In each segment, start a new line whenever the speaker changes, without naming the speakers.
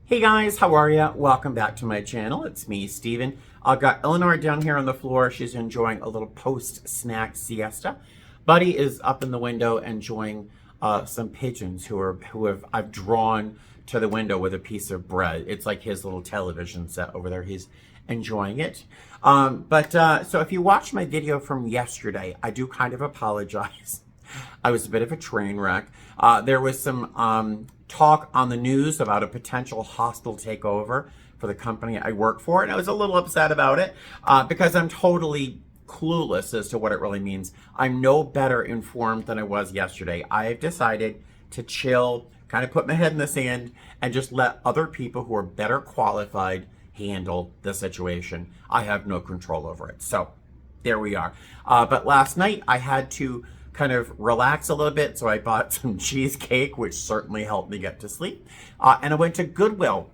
Hey guys, how are ya? Welcome back to my channel. It's me, Steven. I've got Eleanor down here on the floor. She's enjoying a little post-snack siesta. Buddy is up in the window enjoying some pigeons I've drawn to the window with a piece of bread. It's like his little television set over there. He's enjoying it. So if you watched my video from yesterday, I do kind of apologize. I was a bit of a train wreck. There was some talk on the news about a potential hostile takeover for the company I work for, and I was a little upset about it because I'm totally clueless as to what it really means. I'm no better informed than I was yesterday. I have decided to chill, kind of put my head in the sand, and just let other people who are better qualified handle the situation. I have no control over it. So there we are. But last night I had to kind of relax a little bit, so I bought some cheesecake, which certainly helped me get to sleep. And I went to Goodwill.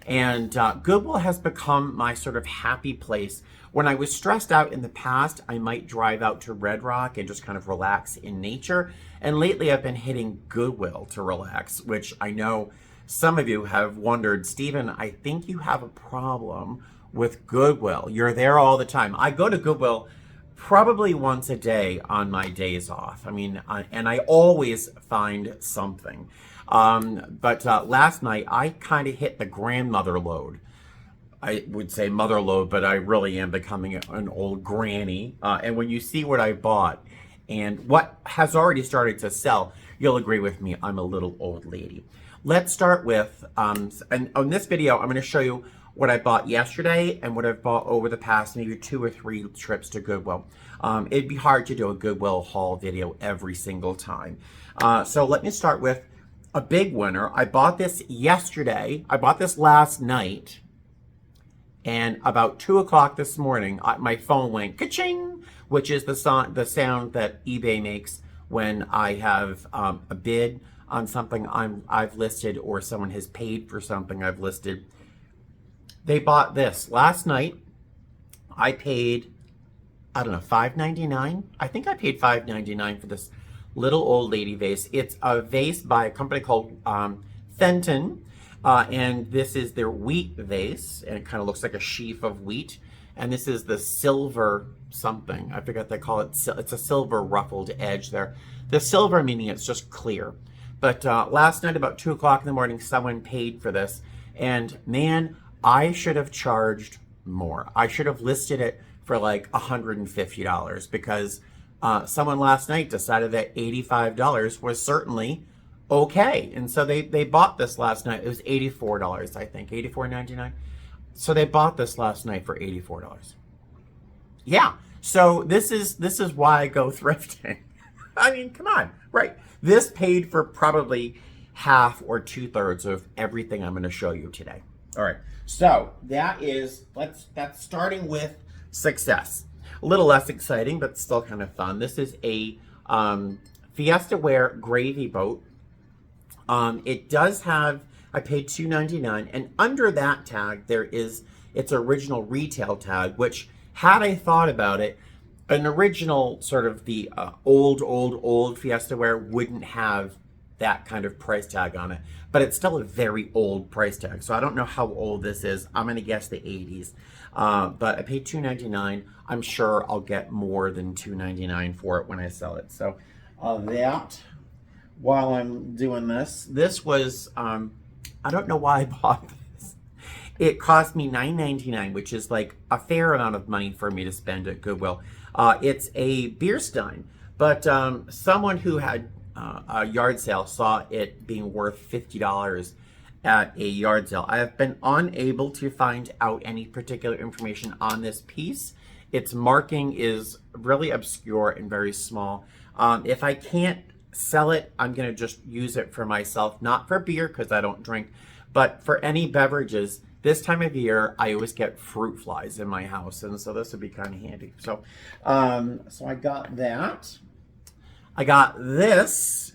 And Goodwill has become my sort of happy place. When I was stressed out in the past, I might drive out to Red Rock and just kind of relax in nature. And lately I've been hitting Goodwill to relax, which I know some of you have wondered, Steven, I think you have a problem with Goodwill. You're there all the time. I go to Goodwill probably once a day on my days off. And I always find something. But last night, I kind of hit the grandmother load. I would say mother load, but I really am becoming an old granny. And when you see what I bought and what has already started to sell, you'll agree with me, I'm a little old lady. Let's start with, and on this video, I'm going to show you what I bought yesterday and what I've bought over the past maybe 2 or 3 trips to Goodwill. It'd be hard to do a Goodwill haul video every single time. So let me start with a big winner. I bought this yesterday. I bought this last night. And about 2 o'clock this morning, my phone went ka-ching, which is the sound that eBay makes when I have a bid on something I've listed or someone has paid for something I've listed. They bought this last night. I paid, I don't know, $5.99. I think I paid $5.99 for this little old lady vase. It's a vase by a company called Fenton, and this is their wheat vase, and it kind of looks like a sheaf of wheat. And this is the silver something. I forget they call it. It's a silver ruffled edge there. The silver meaning it's just clear. But last night about 2 o'clock in the morning, someone paid for this, and man, I should have charged more. I should have listed it for like $150 because someone last night decided that $85 was certainly okay. And so they bought this last night. It was $84, I think, $84.99. So they bought this last night for $84. Yeah. So this is why I go thrifting. I mean, come on, right? This paid for probably half or 2/3 of everything I'm going to show you today. All right, so that's starting with success. A little less exciting, but still kind of fun. This is a Fiesta Ware gravy boat. It does have, I paid $2.99, and under that tag, there is its original retail tag, which had I thought about it, an original sort of the old Fiesta Ware wouldn't have that kind of price tag on it, but it's still a very old price tag. So I don't know how old this is. I'm going to guess the 80s. But I paid $2.99. I'm sure I'll get more than $2.99 for it when I sell it. So while I'm doing this was, I don't know why I bought this. It cost me $9.99, which is like a fair amount of money for me to spend at Goodwill. It's a beer stein, but someone who had a yard sale saw it being worth $50 at a yard sale. I have been unable to find out any particular information on this piece. Its marking is really obscure and very small. If I can't sell it, I'm going to just use it for myself, not for beer because I don't drink, but for any beverages. This time of year, I always get fruit flies in my house, and so this would be kind of handy. So, so I got that. I got this.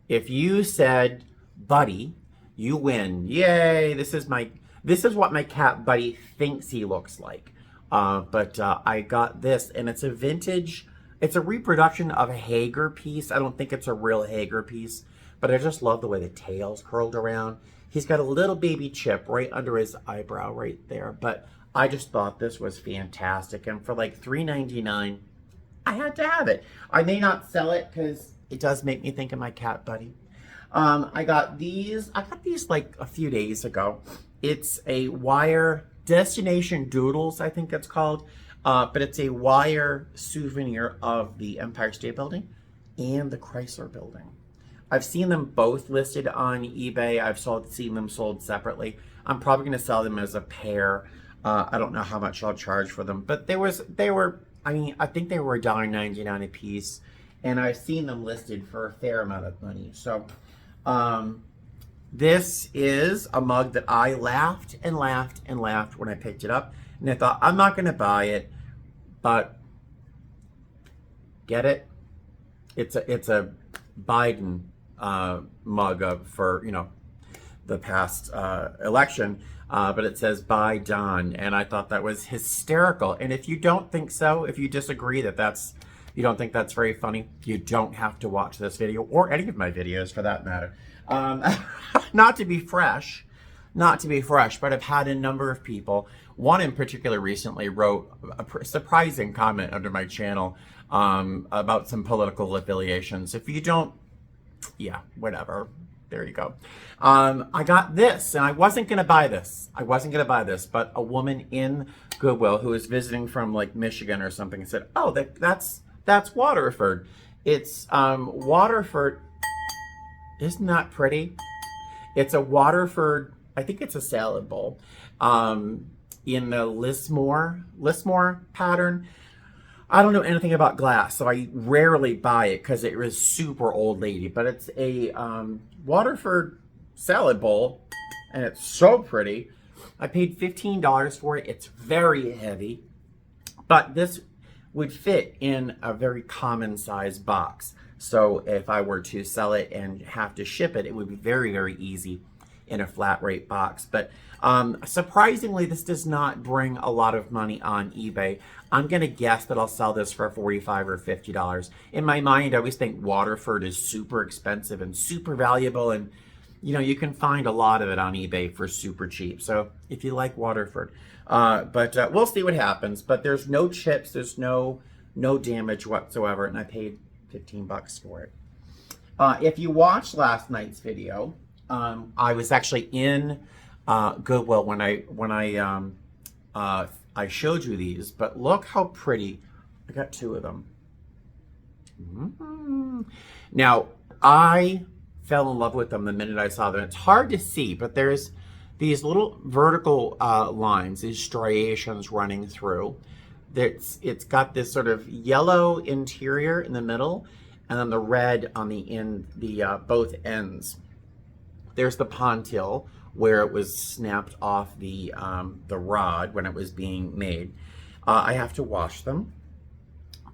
If you said, Buddy, you win. Yay, this is what my cat Buddy thinks he looks like. But I got this, and it's a vintage, it's a reproduction of a Hager piece. I don't think it's a real Hager piece, but I just love the way the tail's curled around. He's got a little baby chip right under his eyebrow right there, but I just thought this was fantastic. And for like $3.99, I had to have it. I may not sell it because it does make me think of my cat buddy. I got these like a few days ago. It's a wire Destination Doodles, I think it's called. But it's a wire souvenir of the Empire State Building and the Chrysler Building. I've seen them both listed on eBay. I've seen them sold separately. I'm probably going to sell them as a pair. I don't know how much I'll charge for them, but they were, I mean, I think they were $1.99 a piece, and I've seen them listed for a fair amount of money. So, this is a mug that I laughed and laughed and laughed when I picked it up, and I thought, I'm not going to buy it, but get it? It's a Biden mug for, you know, the past election, but it says "By Don," and I thought that was hysterical. And if you don't think so, if you disagree you don't think that's very funny, you don't have to watch this video or any of my videos for that matter. Not to be fresh, but I've had a number of people. One in particular recently wrote a surprising comment under my channel about some political affiliations. If you don't, yeah, whatever. There you go. I got this, and I wasn't going to buy this. But a woman in Goodwill who was visiting from like Michigan or something said, oh, that's Waterford. It's Waterford. Isn't that pretty? It's a Waterford, I think it's a salad bowl, in the Lismore pattern. I don't know anything about glass, so I rarely buy it because it was super old lady. But it's a Waterford salad bowl, and it's so pretty. I paid $15 for it. It's very heavy, but this would fit in a very common size box. So if I were to sell it and have to ship it, it would be very, very easy in a flat rate box. But surprisingly, this does not bring a lot of money on eBay. I'm going to guess that I'll sell this for $45 or $50. In my mind, I always think Waterford is super expensive and super valuable. And, you know, you can find a lot of it on eBay for super cheap. So if you like Waterford, but we'll see what happens. But there's no chips. There's no damage whatsoever. And I paid $15 for it. If you watched last night's video, I was actually in Goodwill when I showed you these, but look how pretty. I got two of them. Now, I fell in love with them the minute I saw them. It's hard to see, but there's these little vertical lines, these striations running through. It's got this sort of yellow interior in the middle, and then the red on the both ends. There's the pontil where it was snapped off the rod when it was being made. I have to wash them.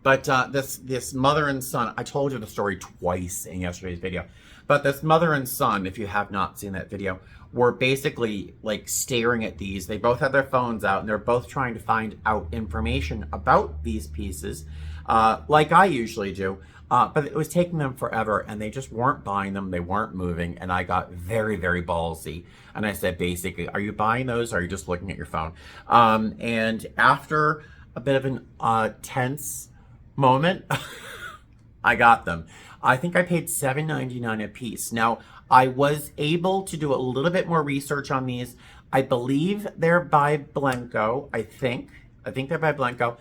But this mother and son, I told you the story twice in yesterday's video, but this mother and son, if you have not seen that video, were basically like staring at these. They both had their phones out and they're both trying to find out information about these pieces, like I usually do. But it was taking them forever and they just weren't buying them. They weren't moving. And I got very, very ballsy. And I said, basically, are you buying those or are you just looking at your phone? And after a bit of an tense moment, I got them. I think I paid $7.99 a piece. Now, I was able to do a little bit more research on these. I believe they're by Blanco, I think they're by Blanco.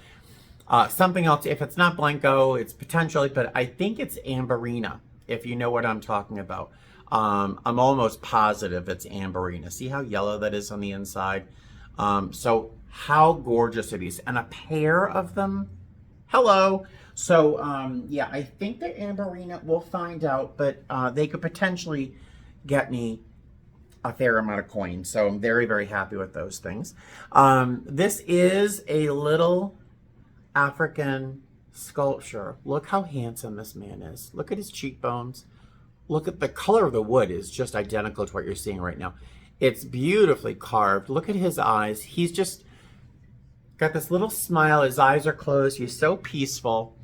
Something else, if it's not Blanco, it's potentially, but I think it's Amberina, if you know what I'm talking about. I'm almost positive it's Amberina. See how yellow that is on the inside? So how gorgeous are these? And a pair of them, hello. So yeah, I think they're Amberina, we'll find out, but they could potentially get me a fair amount of coins. So I'm very, very happy with those things. This is a little African sculpture. Look how handsome this man is. Look at his cheekbones. Look at the color of the wood is just identical to what you're seeing right now. It's beautifully carved. Look at his eyes. He's just got this little smile. His eyes are closed. He's so peaceful.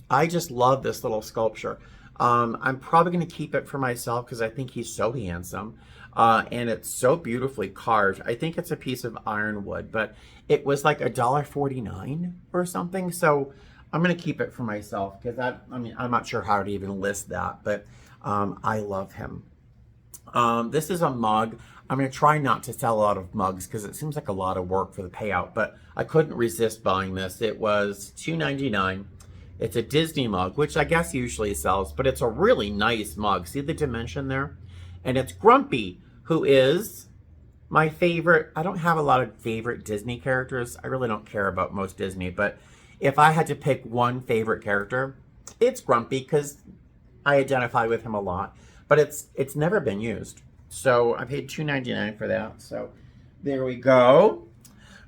I just love this little sculpture. I'm probably going to keep it for myself because I think he's so handsome. And it's so beautifully carved. I think it's a piece of ironwood, but it was like $1.49 or something. So I'm going to keep it for myself because I mean, I'm not sure how to even list that, but I love him. This is a mug. I'm going to try not to sell a lot of mugs because it seems like a lot of work for the payout, but I couldn't resist buying this. It was $2.99. It's a Disney mug, which I guess usually sells, but it's a really nice mug. See the dimension there? And it's Grumpy, who is my favorite. I don't have a lot of favorite Disney characters. I really don't care about most Disney, but if I had to pick one favorite character, it's Grumpy because I identify with him a lot, but it's never been used. So I paid $2.99 for that. So there we go.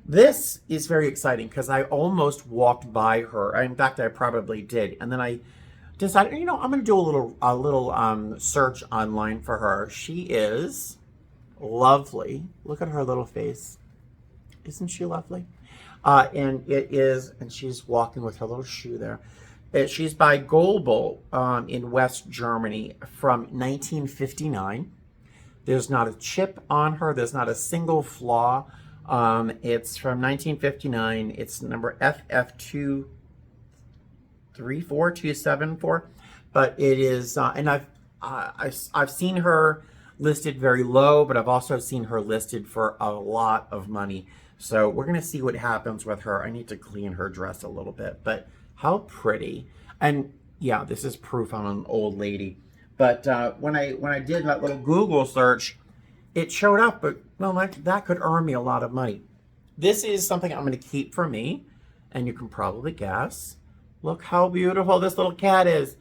This is very exciting because I almost walked by her. In fact, I probably did. And then I decided, you know, I'm going to do a little search online for her. She is lovely. Look at her little face. Isn't she lovely? And she's walking with her little shoe there. She's by Goodwill in West Germany from 1959. There's not a chip on her. There's not a single flaw. It's from 1959. It's number FF234274. But it is, and I've seen her listed very low, but I've also seen her listed for a lot of money. So we're going to see what happens with her. I need to clean her dress a little bit, but how pretty. And yeah, this is proof I'm an old lady. But when I did that little Google search, it showed up, but well, that could earn me a lot of money. This is something I'm going to keep for me, and you can probably guess. Look how beautiful this little cat is.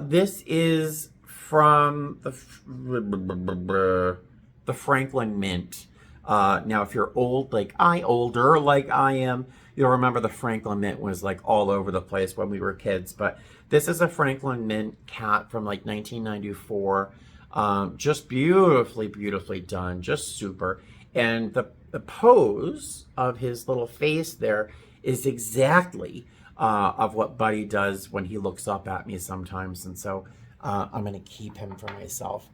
This is from the Franklin Mint. Now, if you're old like older like I am, you'll remember the Franklin Mint was like all over the place when we were kids. But this is a Franklin Mint cat from like 1994. Just beautifully, beautifully done. Just super. And the pose of his little face there is exactly of what Buddy does when he looks up at me sometimes. And so I'm going to keep him for myself.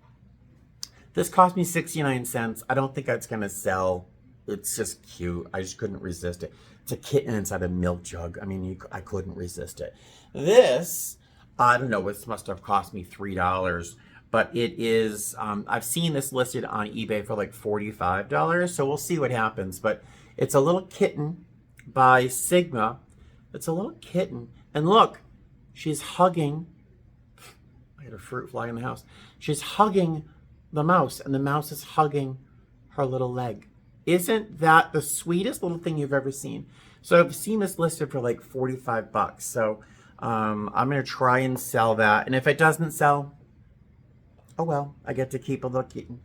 This cost me 69 cents. I don't think it's going to sell. It's just cute. I just couldn't resist it. It's a kitten inside a milk jug. I mean, I couldn't resist it. This, I don't know, this must have cost me $3. But it is, I've seen this listed on eBay for like $45. So we'll see what happens. But it's a little kitten by Sigma. It's a little kitten. And look, she's hugging. I had a fruit fly in the house. She's hugging the mouse, and the mouse is hugging her little leg. Isn't that the sweetest little thing you've ever seen? So I've seen this listed for like $45. So I'm going to try and sell that. And if it doesn't sell, oh well, I get to keep a little kitten.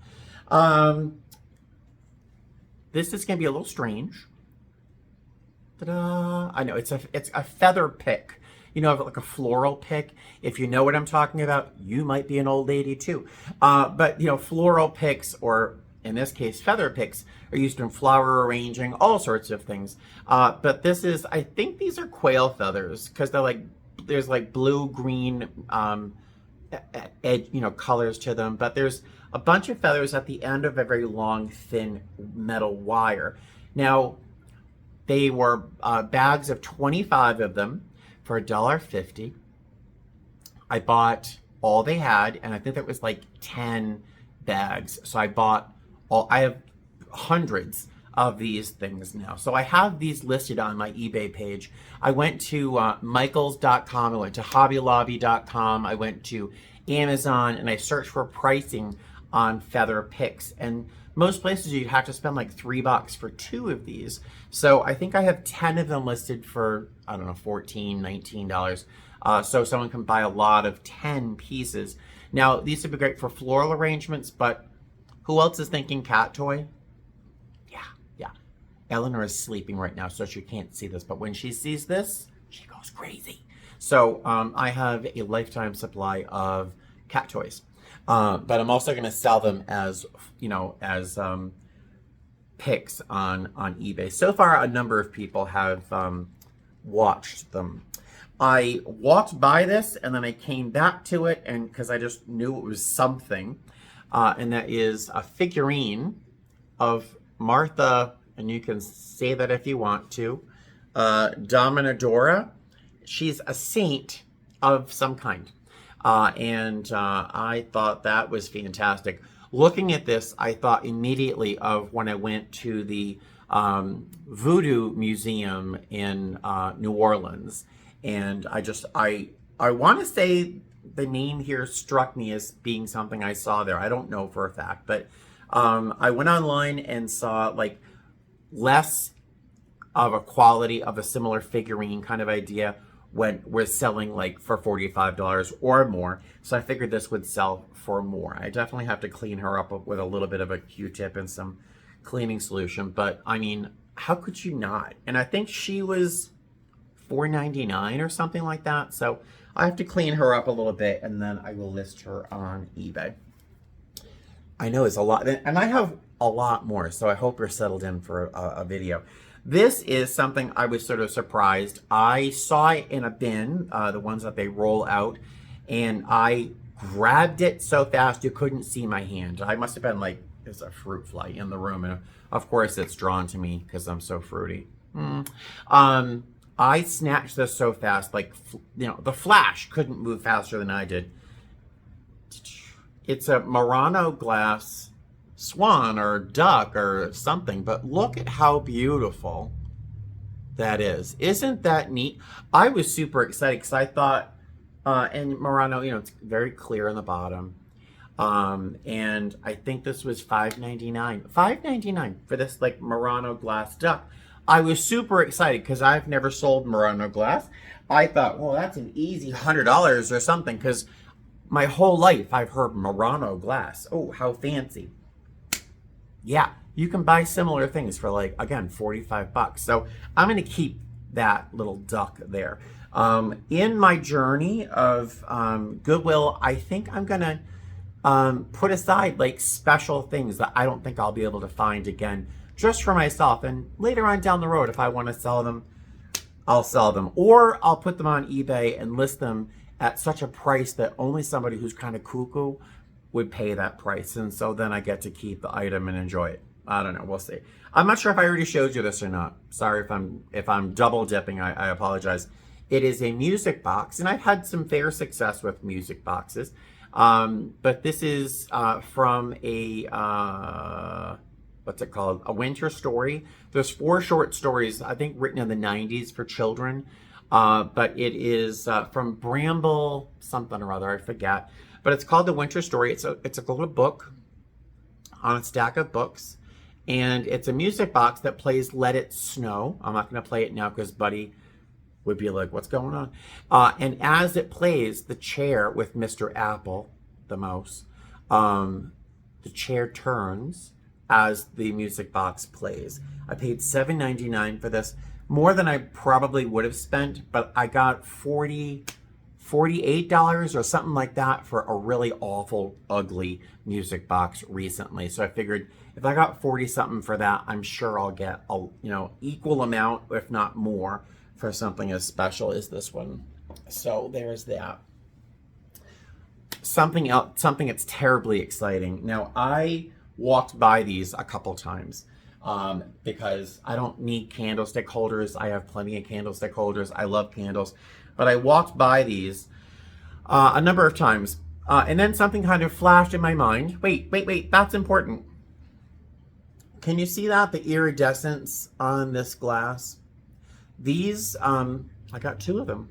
This is going to be a little strange. Ta-da! I know, it's a feather pick. You know, like a floral pick. If you know what I'm talking about, you might be an old lady too. But, you know, floral picks, or in this case, feather picks, are used in flower arranging, all sorts of things. But this is, I think these are quail feathers, because they're like, there's like blue, green, colors to them. But there's a bunch of feathers at the end of a very long, thin metal wire. Now, they were bags of 25 of them. For $1.50. I bought all they had, and I think that was like 10 bags. So I bought all, I have hundreds of these things now. So I have these listed on my eBay page. I went to Michaels.com, I went to HobbyLobby.com, I went to Amazon, and I searched for pricing on feather picks. And most places you'd have to spend like $3 for 2 of these. So I think I have 10 of them listed for, I don't know, $14, $19. So someone can buy a lot of 10 pieces. Now, these would be great for floral arrangements, but who else is thinking cat toy? Yeah. Eleanor is sleeping right now, so she can't see this. But when she sees this, she goes crazy. So I have a lifetime supply of cat toys. But I'm also going to sell them as, picks on eBay. So far, a number of people have watched them. I walked by this and then I came back to it, and because I just knew it was something, and that is a figurine of Martha, and you can say that if you want to, Dominadora. She's a saint of some kind. And I thought that was fantastic. Looking at this, I thought immediately of when I went to the Voodoo Museum in New Orleans. And I want to say the name here struck me as being something I saw there. I don't know for a fact, but I went online and saw like less of a quality of a similar figurine kind of idea when we're selling like for $45 or more. So I figured this would sell for more. I definitely have to clean her up with a little bit of a Q-tip and some cleaning solution, but I mean, how could you not? And I think she was $4.99 or something like that. So I have to clean her up a little bit, and then I will list her on eBay. I know it's a lot, and I have a lot more, so I hope you're settled in for a video. This is something I was sort of surprised. I saw it in a bin, the ones that they roll out, and I grabbed it so fast you couldn't see my hand. I must have been like, there's a fruit fly in the room, and of course it's drawn to me because I'm so fruity. I snatched this so fast, like, you know, the Flash couldn't move faster than I did. It's a Murano glass swan or duck or something, but look at how beautiful that is. Isn't that neat? I was super excited because I thought, and Murano, you know, it's very clear on the bottom. And I think this was $5.99. $5.99 for this like Murano glass duck. I was super excited because I've never sold Murano glass. I thought, well, that's an easy $100 or something, because my whole life I've heard Murano glass. Oh, how fancy. Yeah, you can buy similar things for like, again, 45 bucks. So I'm going to keep that little duck there. In my journey of Goodwill, I think I'm going to put aside like special things that I don't think I'll be able to find again, just for myself. And later on down the road, if I want to sell them, I'll sell them. Or I'll put them on eBay and list them at such a price that only somebody who's kind of cuckoo would pay that price. And so then I get to keep the item and enjoy it. I don't know. We'll see. I'm not sure if I already showed you this or not. Sorry if I'm double dipping. I apologize. It is a music box, and I've had some fair success with music boxes. But this is from a what's it called? A winter story. There's 4 short stories, I think, written in the 90s for children. But it is from Bramble something or other, I forget. But it's called The Winter Story. It's a little book on a stack of books. And it's a music box that plays Let It Snow. I'm not going to play it now because Buddy would be like, what's going on? And as it plays, the chair with Mr. Apple, the mouse, the chair turns as the music box plays. I paid $7.99 for this, more than I probably would have spent, but I got $48 or something like that for a really awful, ugly music box recently. So I figured if I got 40 something for that, I'm sure I'll get a, you know, equal amount, if not more, for something as special as this one. So there's that. Something else, something that's terribly exciting. Now, I walked by these a couple times because I don't need candlestick holders. I have plenty of candlestick holders. I love candles. But I walked by these a number of times. And then something kind of flashed in my mind. Wait, that's important. Can you see that? The iridescence on this glass? These, I got 2 of them.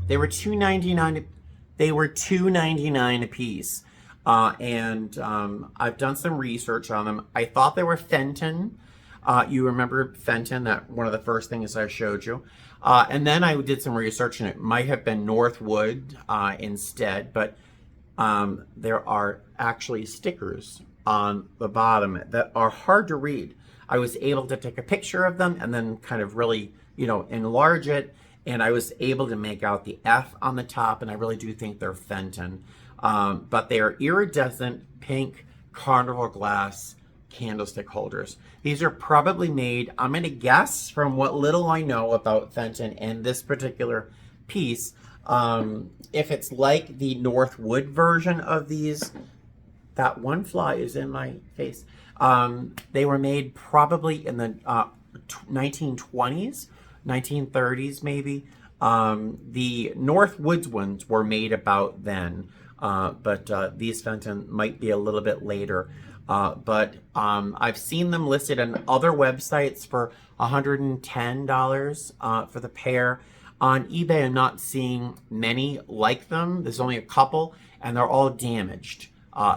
They were $2.99. They were $2.99 a piece. And I've done some research on them. I thought they were Fenton. You remember Fenton, that one of the first things I showed you. And then I did some research, and it might have been Northwood instead, but there are actually stickers on the bottom that are hard to read. I was able to take a picture of them and then kind of really, you know, enlarge it, and I was able to make out the F on the top, and I really do think they're Fenton. But they are iridescent pink Carnival glass candlestick holders. These are probably made, I'm going to guess from what little I know about Fenton and this particular piece. If it's like the Northwood version of these, that one fly is in my face. They were made probably in the 1920s, 1930s maybe. The Northwoods ones were made about then, but these Fenton might be a little bit later. But I've seen them listed on other websites for $110 for the pair. On eBay, I'm not seeing many like them. There's only a couple, and they're all damaged.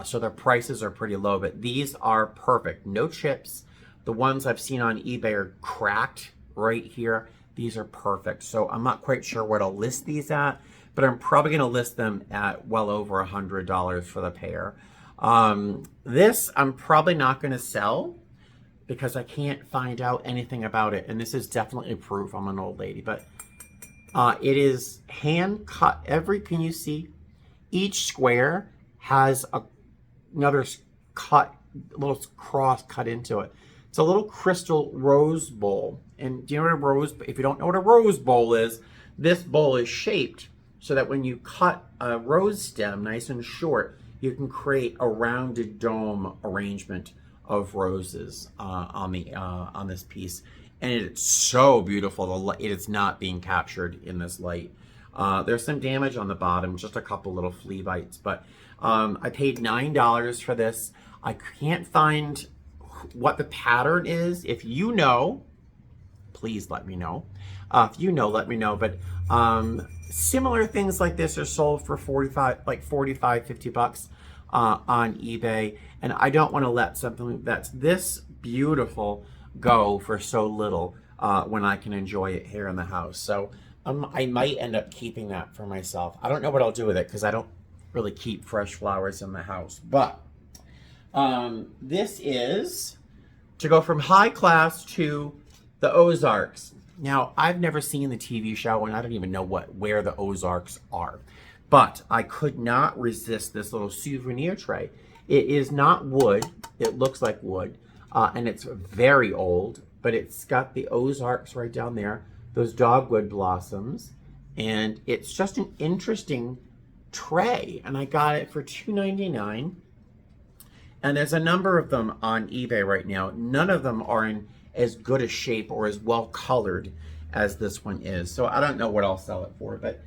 So their prices are pretty low, but these are perfect. No chips. The ones I've seen on eBay are cracked right here. These are perfect. So I'm not quite sure what I'll list these at, but I'm probably going to list them at well over $100 for the pair. This I'm probably not going to sell because I can't find out anything about it. And this is definitely proof I'm an old lady, but it is hand cut. Can you see? Each square has another cut, little cross cut into it. It's a little crystal rose bowl. And do you know what if you don't know what a rose bowl is, this bowl is shaped so that when you cut a rose stem nice and short, you can create a rounded dome arrangement of roses on this piece. And it's so beautiful. It is not being captured in this light. There's some damage on the bottom, just a couple little flea bites, but I paid $9 for this. I can't find what the pattern is. If you know, please let me know. If you know, let me know. But similar things like this are sold for 45, 50 bucks on eBay. And I don't want to let something that's this beautiful go for so little when I can enjoy it here in the house. So I might end up keeping that for myself. I don't know what I'll do with it because I don't really keep fresh flowers in the house. But this is to go from high class to the Ozarks. Now, I've never seen the TV show, and I don't even know where the Ozarks are. But I could not resist this little souvenir tray. It is not wood. It looks like wood. And it's very old, but it's got the Ozarks right down there, those dogwood blossoms. And it's just an interesting tray. And I got it for $2.99. And there's a number of them on eBay right now. None of them are in as good a shape or as well colored as this one is. So I don't know what I'll sell it for, but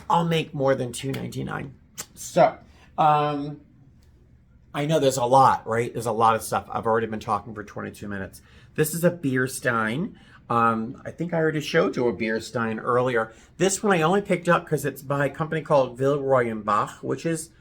I'll make more than $2.99. So, I know there's a lot, right? There's a lot of stuff. I've already been talking for 22 minutes. This is a beer stein. I think I already showed you a beer stein earlier. This one I only picked up because it's by a company called Villeroy & Boch, which is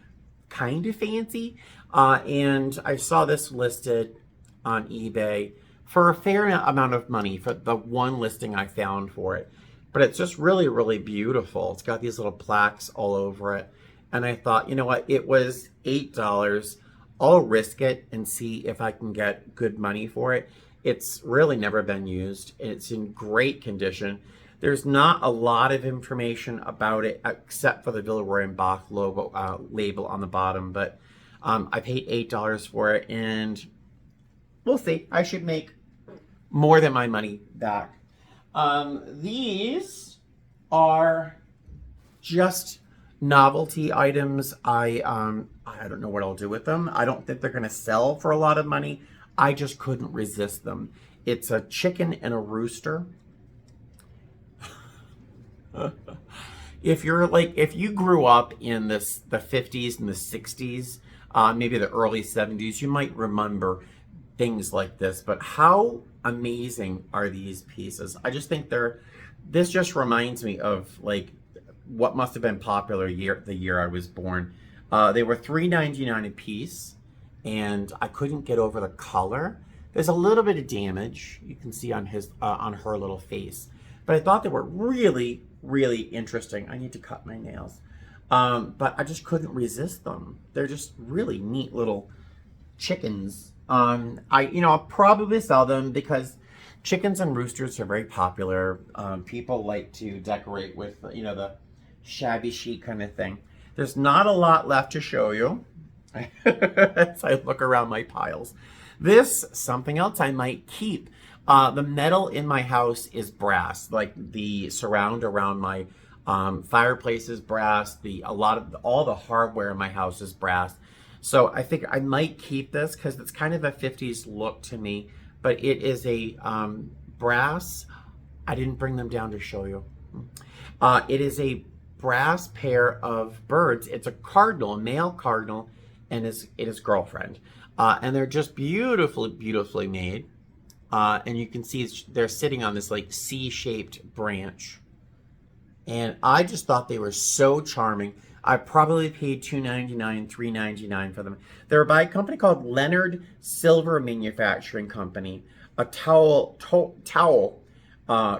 kind of fancy. And I saw this listed on eBay for a fair amount of money for the one listing I found for it. But it's just really, really beautiful. It's got these little plaques all over it. And I thought, you know what? It was $8. I'll risk it and see if I can get good money for it. It's really never been used. It's in great condition. There's not a lot of information about it except for the Villeroy & Boch logo label on the bottom. But I paid $8 for it, and we'll see. I should make more than my money back. These are just novelty items. I don't know what I'll do with them. I don't think they're going to sell for a lot of money. I just couldn't resist them. It's a chicken and a rooster. If you grew up in the 50s and the 60s, maybe the early 70s, you might remember things like this. But how amazing are these pieces? I just think this just reminds me of like what must have been popular the year I was born. They were $3.99 a piece, and I couldn't get over the color. There's a little bit of damage you can see on her little face, but I thought they were really, really interesting. I need to cut my nails, but I just resist them. They're just really neat little chickens. I'll probably sell them because chickens and roosters are very popular. People like to decorate with, the shabby chic kind of thing. There's not a lot left to show you as I look around my piles. Something else I might keep. The metal in my house is brass, like the surround around my Fireplace is brass. All the hardware in my house is brass. So I think I might keep this because it's kind of a 50s look to me. But it is a brass. I didn't bring them down to show you. It is a brass pair of birds. It's a cardinal, a male cardinal, and his girlfriend. And they're just beautifully, beautifully made. And you can see they're sitting on this like C-shaped branch. And I just thought they were so charming. I probably paid $2.99, $3.99 for them. They're by a company called Leonard Silver Manufacturing Company, a towel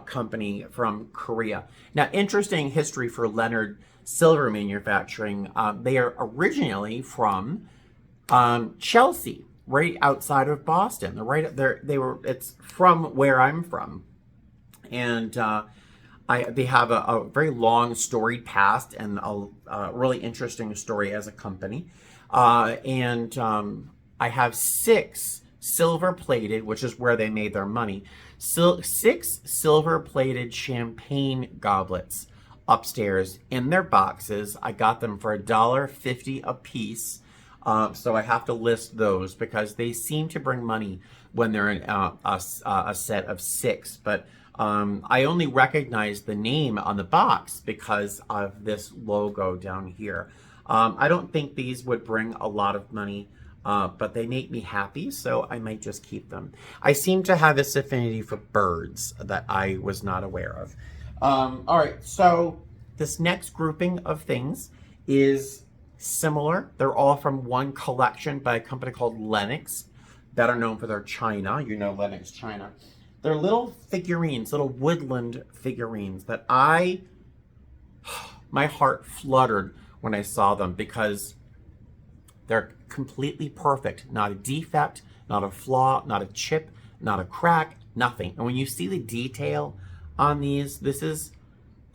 company from Korea. Now, interesting history for Leonard Silver Manufacturing. They are originally from Chelsea, right outside of Boston. They're right there. It's from where I'm from, and they have a very long storied past and a really interesting story as a company. I have 6 silver-plated, which is where they made their money, 6 silver-plated champagne goblets upstairs in their boxes. I got them for $1.50 a piece. So I have to list those because they seem to bring money when they're in a set of 6. But I only recognize the name on the box because of this logo down here. I don't think these would bring a lot of money, but they make me happy, so I might just keep them. I seem to have this affinity for birds that I was not aware of. All right, so this next grouping of things is similar. They're all from one collection by a company called Lenox, better known for their china. You know Lenox China. They're little figurines, little woodland figurines that my heart fluttered when I saw them because they're completely perfect. Not a defect, not a flaw, not a chip, not a crack, nothing. And when you see the detail on these, this is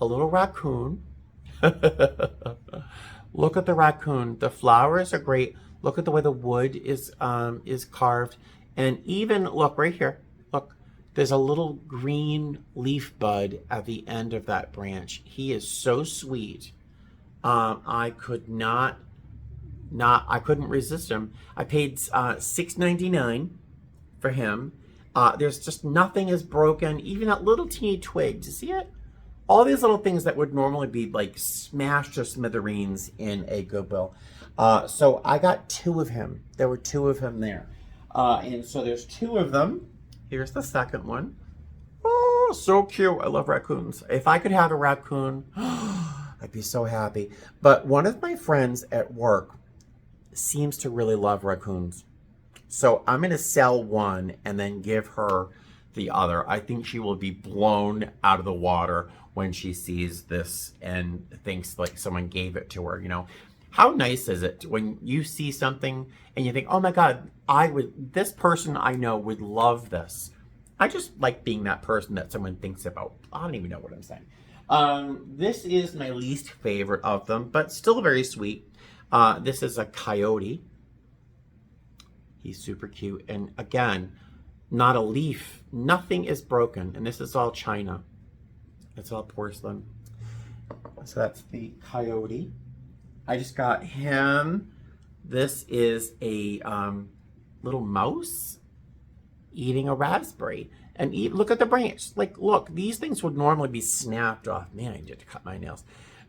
a little raccoon. Look at the raccoon. The flowers are great. Look at the way the wood is carved. And even, look right here. Look, there's a little green leaf bud at the end of that branch. He is so sweet. I couldn't resist him. I paid $6.99 for him. There's just nothing is broken. Even that little teeny twig. Do you see it? All these little things that would normally be like smashed to smithereens in a Goodwill. So I got 2 of him. There were 2 of him there. And so there's 2 of them. Here's the second one. Oh, so cute. I love raccoons. If I could have a raccoon, I'd be so happy. But one of my friends at work seems to really love raccoons. So I'm going to sell one and then give her the other. I think she will be blown out of the water when she sees this and thinks like someone gave it to her, you know. How nice is it when you see something and you think, oh my God, this person I know would love this. I just like being that person that someone thinks about. I don't even know what I'm saying. This is my least favorite of them, but still very sweet. This is a Coyote. He's super cute. And again, not a leaf. Nothing is broken. And this is all china. It's all porcelain. So that's the Coyote. I just got him. This is a little mouse eating a raspberry. And look at the branch. Like, look, these things would normally be snapped off. Man, I need to cut my nails.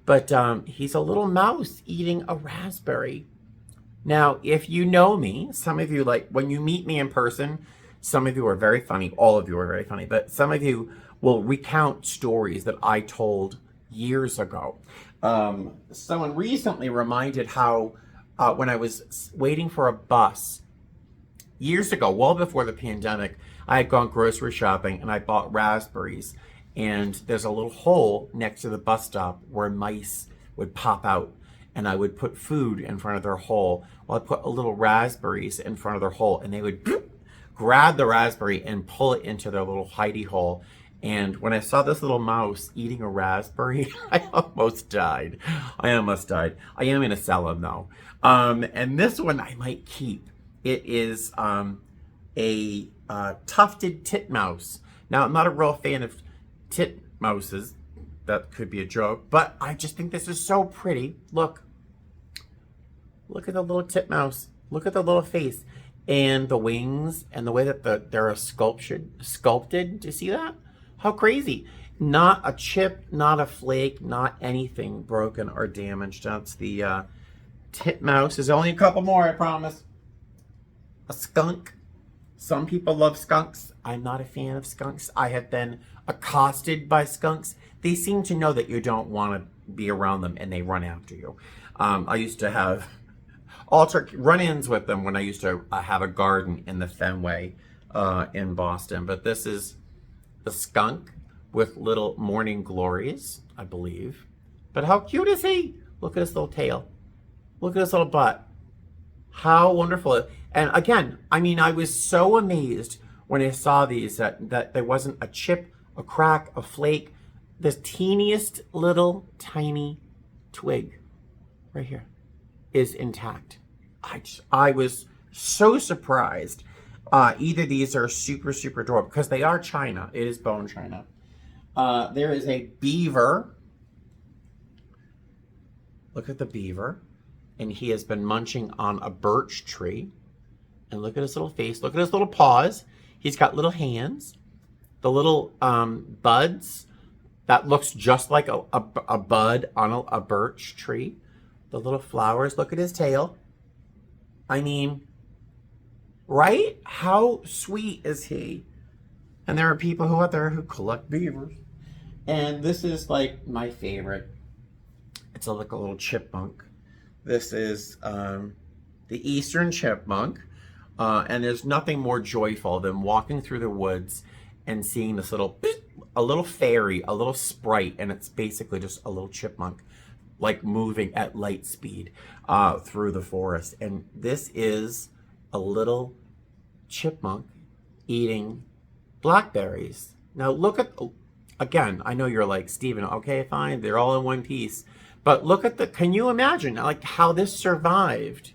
But he's a little mouse eating a raspberry. Now, if you know me, some of you, like, when you meet me in person, some of you are very funny. All of you are very funny. But some of you will recount stories that I told years ago. Someone recently reminded how when I was waiting for a bus years ago, well before the pandemic, I had gone grocery shopping and I bought raspberries. And there's a little hole next to the bus stop where mice would pop out. And I would put food in front of their hole. Well, I put a little raspberries in front of their hole. And they would grab the raspberry and pull it into their little hidey hole. And when I saw this little mouse eating a raspberry, I almost died. I am going to sell them, though. And this one I might keep. It is a tufted titmouse. Now, I'm not a real fan of titmouses, that could be a joke, but I just think this is so pretty. Look at the little titmouse. Look at the little face and the wings and the way that they're sculpted. Do you see that? How crazy. Not a chip, not a flake, not anything broken or damaged. That's the titmouse. There's only a couple more, I promise. A skunk. Some people love skunks. I'm not a fan of skunks. I have been accosted by skunks. They seem to know that you don't want to be around them, and they run after you. I used to have run-ins with them when I used to have a garden in the Fenway in Boston. But this is the skunk with little morning glories, I believe. But how cute is he? Look at his little tail. Look at his little butt. How wonderful. And again, I mean, I was so amazed when I saw these that there wasn't a chip, a crack, a flake. The teeniest little tiny twig right here is intact. I was so surprised. Either these are super, super adorable because they are china. It is bone china. There is a beaver. Look at the beaver. And he has been munching on a birch tree. And look at his little face. Look at his little paws. He's got little hands. The little buds. That looks just like a bud on a birch tree. The little flowers. Look at his tail. I mean, right? How sweet is he? And there are people out there who collect beavers. And this is like my favorite. It's like a little chipmunk. This is the Eastern chipmunk. And there's nothing more joyful than walking through the woods and seeing this a little fairy, a little sprite, and it's basically just a little chipmunk, like moving at light speed through the forest. And this is a little chipmunk eating blackberries. Now look at, again, I know you're like, Stephen, okay, fine, they're all in one piece. But look at can you imagine like how this survived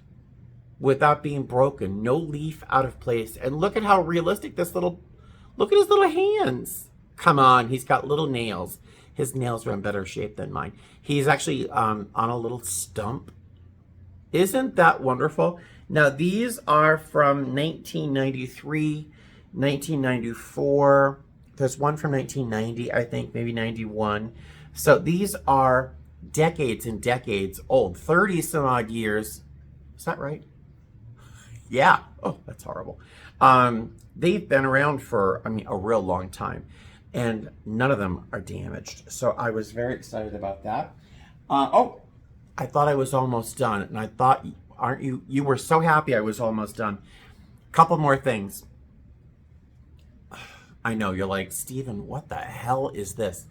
without being broken? No leaf out of place. And look at how realistic look at his little hands. Come on, he's got little nails. His nails are in better shape than mine. He's actually on a little stump. Isn't that wonderful? Now, these are from 1993, 1994. There's one from 1990, I think, maybe 91. So these are decades and decades old, 30 some odd years. Is that right? Yeah. Oh, that's horrible. They've been around for, I mean, a real long time. And none of them are damaged. So I was very excited about that. I thought I was almost done. And I thought, aren't you? You were so happy I was almost done. Couple more things. I know, you're like, Stephen, what the hell is this?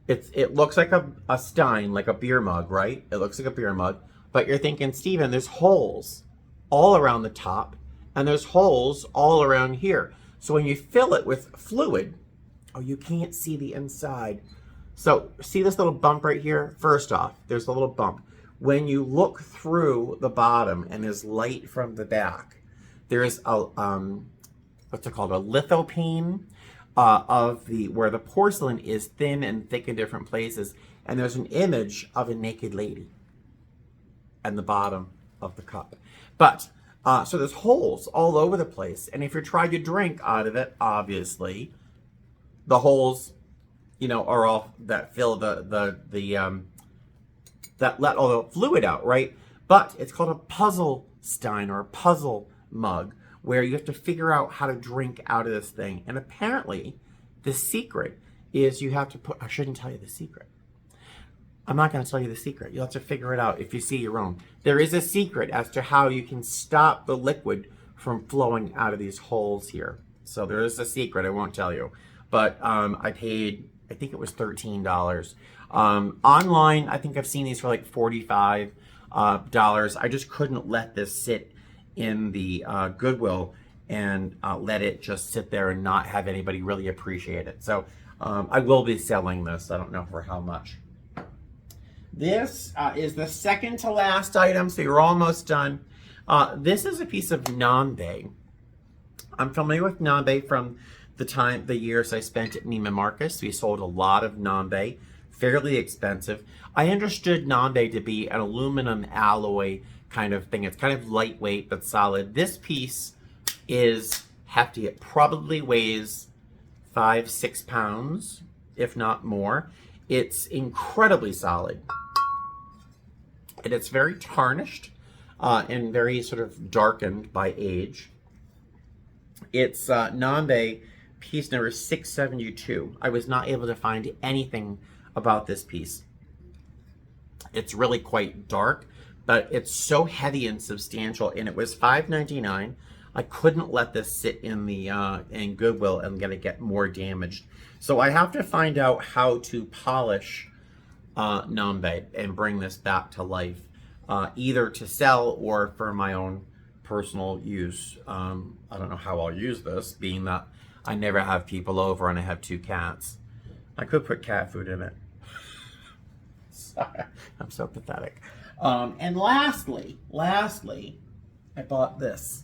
It looks like a Stein, like a beer mug, right? It looks like a beer mug. But you're thinking, Stephen, there's holes all around the top. And there's holes all around here. So when you fill it with fluid, you can't see the inside. So see this little bump right here? First off, there's a little bump. When you look through the bottom and there's light from the back, there's a, what's it called? A lithopane where the porcelain is thin and thick in different places. And there's an image of a naked lady at the bottom of the cup. But, so there's holes all over the place. And if you're trying to drink out of it, obviously, the holes, are all that fill that let all the fluid out, right? But it's called a puzzle stein or a puzzle mug where you have to figure out how to drink out of this thing. And apparently the secret is you have to I shouldn't tell you the secret. I'm not going to tell you the secret. You'll have to figure it out if you see your own. There is a secret as to how you can stop the liquid from flowing out of these holes here. So there is a secret. I won't tell you. But I paid, I think it was $13. Online, I think I've seen these for like $45. I just couldn't let this sit in the Goodwill and let it just sit there and not have anybody really appreciate it. So I will be selling this. I don't know for how much. This is the second to last item, so you're almost done. This is a piece of Nade. I'm familiar with Nade from the years I spent at Neiman Marcus. We sold a lot of Nade fairly expensive. I understood Nade to be an aluminum alloy kind of thing. It's kind of lightweight but solid. This piece is hefty. It probably weighs 5-6 pounds, if not more. It's incredibly solid. And it's very tarnished and very sort of darkened by age. It's Nade piece number 672. I was not able to find anything about this piece. It's really quite dark, but it's so heavy and substantial, and it was $5.99. I couldn't let this sit in the in Goodwill and get more damaged. So I have to find out how to polish Nade and bring this back to life, either to sell or for my own personal use. I don't know how I'll use this, being that I never have people over and I have 2 cats. I could put cat food in it. Sorry, I'm so pathetic. And lastly, I bought this.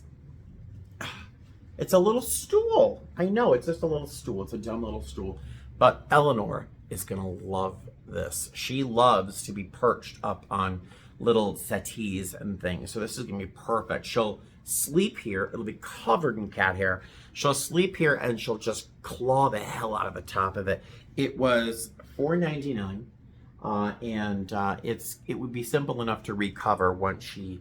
It's a little stool. I know, it's just a little stool. It's a dumb little stool. But Eleanor is going to love this. She loves to be perched up on little settees and things. So this is going to be perfect. She'll sleep here. It'll be covered in cat hair. She'll sleep here and she'll just claw the hell out of the top of it. It was $4.99. It would be simple enough to recover once she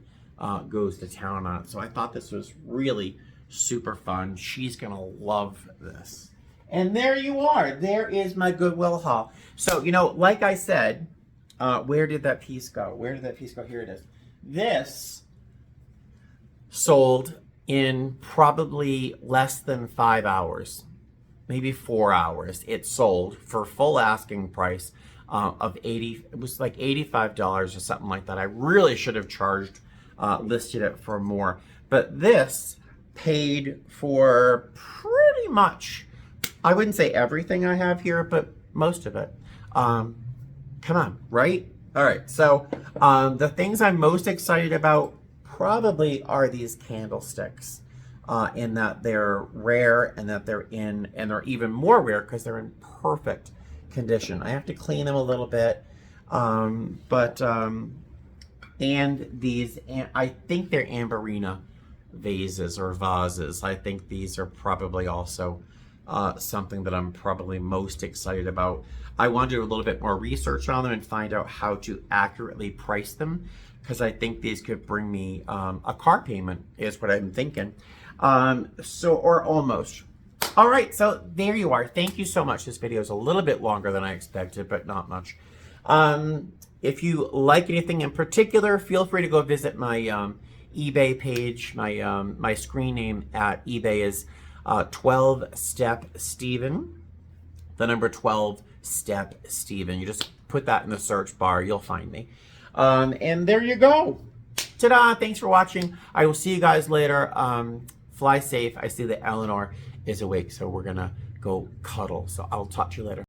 goes to town on it. So I thought this was really super fun. She's gonna love this. And there you are. There is my Goodwill haul. So, you know, like I said, where did that piece go? Where did that piece go? Here it is. This sold in probably less than 5 hours, maybe 4 hours. It sold for full asking price of it was like $85 or something like that. I really should have listed it for more. But this paid for pretty much, I wouldn't say everything I have here, but most of it. Come on, right? All right, so the things I'm most excited about probably are these candlesticks, in that they're rare and that they're even more rare because they're in perfect condition. I have to clean them a little bit, and these, I think they're Amberina vases or vases. I think these are probably also something that I'm probably most excited about. I want to do a little bit more research on them and find out how to accurately price them, because I think these could bring me a car payment is what I'm thinking. Or almost. All right, so there you are. Thank you so much. This video is a little bit longer than I expected, but not much. If you like anything in particular, feel free to go visit my eBay page. My screen name at eBay is 12-Step Steven, the number 12-Step Steven. You just put that in the search bar, you'll find me. And there you go. Ta-da! Thanks for watching. I will see you guys later. Fly safe. I see that Eleanor is awake, so we're gonna go cuddle. So I'll talk to you later.